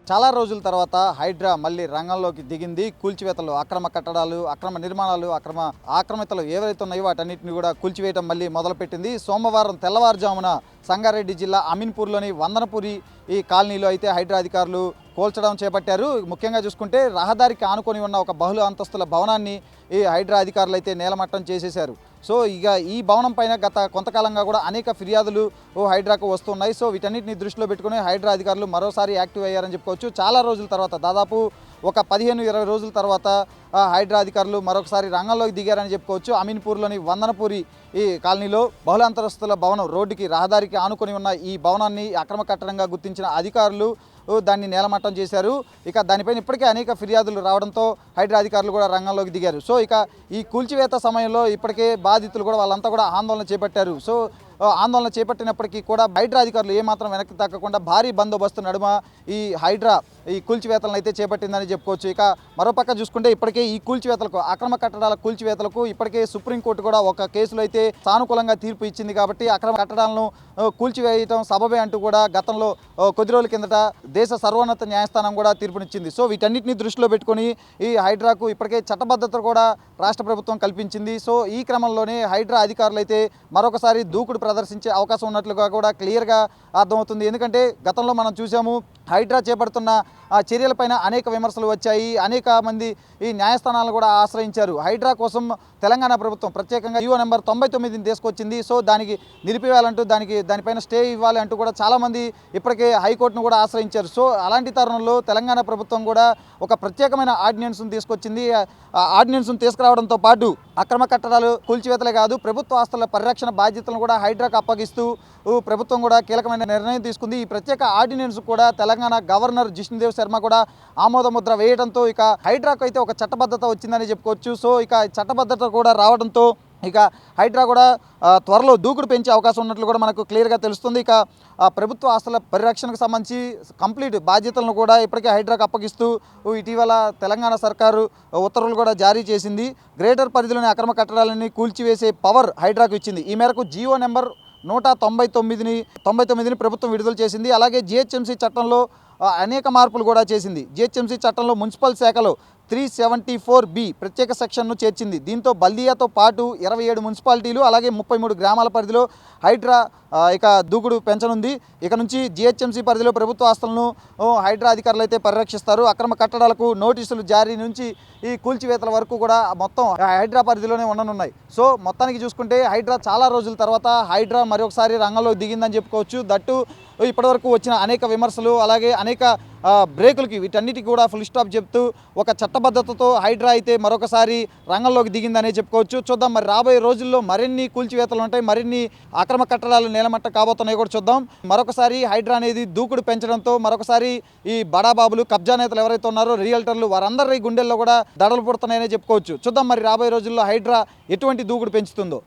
చాలా రోజుల తర్వాత హైడ్రా మళ్ళీ రంగంలోకి దిగింది. కూల్చివేతలు, అక్రమ కట్టడాలు, అక్రమ నిర్మాణాలు, ఆక్రమితలు ఏవైతే ఉన్నాయో వాటన్నిటిని కూడా కూల్చివేయడం మళ్ళీ మొదలుపెట్టింది. సోమవారం తెల్లవారుజామున సంగారెడ్డి జిల్లా అమీన్పూర్లోని వందనపురి ఈ కాలనీలో అయితే హైడ్రా అధికారులు కూల్చడం చేపట్టారు. ముఖ్యంగా చూసుకుంటే రహదారికి ఆనుకొని ఉన్న ఒక బహుళ అంతస్తుల భవనాన్ని ఈ హైడ్రా అధికారులు అయితే నేలమట్టం చేసేశారు. సో ఇక ఈ భవనం పైన గత కొంతకాలంగా కూడా అనేక ఫిర్యాదులు హైడ్రాకు వస్తున్నాయి. సో వీటన్నిటిని దృష్టిలో పెట్టుకుని హైడ్రా అధికారులు మరోసారి యాక్టివ్ అయ్యారని చెప్పుకోవచ్చు. చాలా రోజుల తర్వాత, దాదాపు ఒక 15-20 రోజుల తర్వాత హైడ్రా అధికారులు మరొకసారి రంగంలోకి దిగారని చెప్పుకోవచ్చు. అమీన్పూర్లోని వందనపురి ఈ కాలనీలో బహుళ అంతస్తుల భవనం, రోడ్డుకి రహదారికి ఆనుకొని ఉన్న ఈ భవనాన్ని అక్రమ కట్టడంగా గుర్తించిన అధికారులు దాన్ని నేలమట్టం చేశారు. ఇక దానిపైన ఇప్పటికే అనేక ఫిర్యాదులు రావడంతో హైడ్రా అధికారులు కూడా రంగంలోకి దిగారు. సో ఇక ఈ కూల్చివేత సమయంలో ఇప్పటికే బాధితులు కూడా వాళ్ళంతా కూడా ఆందోళన చేపట్టారు. సో ఆందోళన చేపట్టినప్పటికీ కూడా హైడ్రా అధికారులు ఏమాత్రం వెనక్కి తగ్గకుండా భారీ బందోబస్తు నడుమ ఈ హైడ్రా ఈ కూల్చివేతలను అయితే చేపట్టిందని చెప్పుకోవచ్చు. ఇక మరోపక్క చూసుకుంటే ఇప్పటికే ఈ కూల్చివేతలకు, అక్రమ కట్టడాల కూల్చివేతలకు ఇప్పటికే సుప్రీంకోర్టు కూడా ఒక కేసులో అయితే సానుకూలంగా తీర్పు ఇచ్చింది. కాబట్టి అక్రమ కట్టడాలను కూల్చివేయటం సబబే అంటూ కూడా గతంలో కొద్ది రోజుల కిందట దేశ సర్వోన్నత న్యాయస్థానం కూడా తీర్పునిచ్చింది. సో వీటన్నిటిని దృష్టిలో పెట్టుకొని ఈ హైడ్రాకు ఇప్పటికే చట్టబద్ధత కూడా రాష్ట్ర ప్రభుత్వం కల్పించింది. సో ఈ క్రమంలోనే హైడ్రా అధికారులు అయితే మరొకసారి దూకుడు ప్రదర్శించే అవకాశం ఉన్నట్లుగా కూడా క్లియర్గా అర్థమవుతుంది. ఎందుకంటే గతంలో మనం చూసాము, హైడ్రా చేపడుతున్న చర్యలపైన అనేక విమర్శలు వచ్చాయి. అనేక మంది ఈ న్యాయస్థానాలను కూడా ఆశ్రయించారు. హైడ్రా కోసం తెలంగాణ ప్రభుత్వం ప్రత్యేకంగా జీవో నెంబర్ 99ని తీసుకొచ్చింది. సో దానికి నిలిపివేయాలంటూ దానిపైన స్టే ఇవ్వాలి అంటూ కూడా చాలామంది ఇప్పటికే హైకోర్టును కూడా ఆశ్రయించారు. సో అలాంటి తరుణంలో తెలంగాణ ప్రభుత్వం కూడా ఒక ప్రత్యేకమైన ఆర్డినెన్స్ను తీసుకొచ్చింది. ఆర్డినెన్స్ను తీసుకురావడంతో పాటు అక్రమ కట్టడాలు కూల్చివేతలే కాదు, ప్రభుత్వ ఆస్తుల పరిరక్షణ బాధ్యతలను కూడా హైడ్రాకు అప్పగిస్తూ ప్రభుత్వం కూడా కీలకమైన నిర్ణయం తీసుకుంది. ఈ ప్రత్యేక ఆర్డినెన్స్ కూడా తెలంగాణ గవర్నర్ జిష్ణుదేవ్ శర్మ కూడా ఆమోద ముద్ర వేయడంతో ఇక హైడ్రాకు అయితే ఒక చట్టబద్ధత వచ్చిందని చెప్పుకోవచ్చు. సో ఇక చట్టబద్ధత కూడా రావడంతో ఇక హైడ్రా కూడా త్వరలో దూకుడు పెంచే అవకాశం ఉన్నట్లు కూడా మనకు క్లియర్గా తెలుస్తుంది. ఇక ప్రభుత్వ ఆస్తుల పరిరక్షణకు సంబంధించి కంప్లీట్ బాధ్యతలను కూడా ఇప్పటికే హైడ్రాకు అప్పగిస్తూ ఇటీవల తెలంగాణ సర్కారు ఉత్తర్వులు కూడా జారీ చేసింది. గ్రేటర్ పరిధిలోని అక్రమ కట్టడాలని కూల్చివేసే పవర్ హైడ్రాకు ఇచ్చింది. ఈ మేరకు జీవో నెంబర్ 199ని ప్రభుత్వం విడుదల చేసింది. అలాగే జిహెచ్ఎంసీ చట్టంలో అనేక మార్పులు కూడా చేసింది. జిహెచ్ఎంసీ చట్టంలో మున్సిపల్ శాఖలో 374B ప్రత్యేక సెక్షన్ను చేర్చింది. దీంతో బల్దియాతో పాటు 27 మున్సిపాలిటీలు అలాగే 33 గ్రామాల పరిధిలో హైడ్రా ఇక దూకుడు పెంచనుంది. ఇక నుంచి జిహెచ్ఎంసీ పరిధిలో ప్రభుత్వ ఆస్తులను హైడ్రా అధికారులు అయితే పరిరక్షిస్తారు. అక్రమ కట్టడాలకు నోటీసులు జారీ నుంచి ఈ కూల్చివేతల వరకు కూడా మొత్తం హైడ్రా పరిధిలోనే ఉండనున్నాయి. సో మొత్తానికి చూసుకుంటే హైడ్రా చాలా రోజుల తర్వాత హైడ్రా మరొకసారి రంగంలో దిగిందని చెప్పుకోవచ్చు. దట్టు ఇప్పటివరకు వచ్చిన అనేక విమర్శలు అలాగే అనేక బ్రేకులకి వీటన్నిటికీ కూడా ఫుల్ స్టాప్ చెప్తూ ఒక చట్టబద్ధతతో హైడ్రా అయితే మరొకసారి రంగంలోకి దిగిందనే చెప్పుకోవచ్చు. చూద్దాం మరి రాబోయే రోజుల్లో మరిన్ని కూల్చివేతలు ఉంటాయి, మరిన్ని అక్రమ కట్టడాలు నేలమట్ట కాబోతున్నాయి కూడా చూద్దాం. మరొకసారి హైడ్రా అనేది దూకుడు పెంచడంతో మరొకసారి ఈ బడాబాబులు, కబ్జా నేతలు ఎవరైతే ఉన్నారో రియల్టర్లు వారందరి గుండెల్లో కూడా దడలు పుడుతున్నాయనే చెప్పుకోవచ్చు. చూద్దాం మరి రాబోయే రోజుల్లో హైడ్రా ఎటువంటి దూకుడు పెంచుతుందో.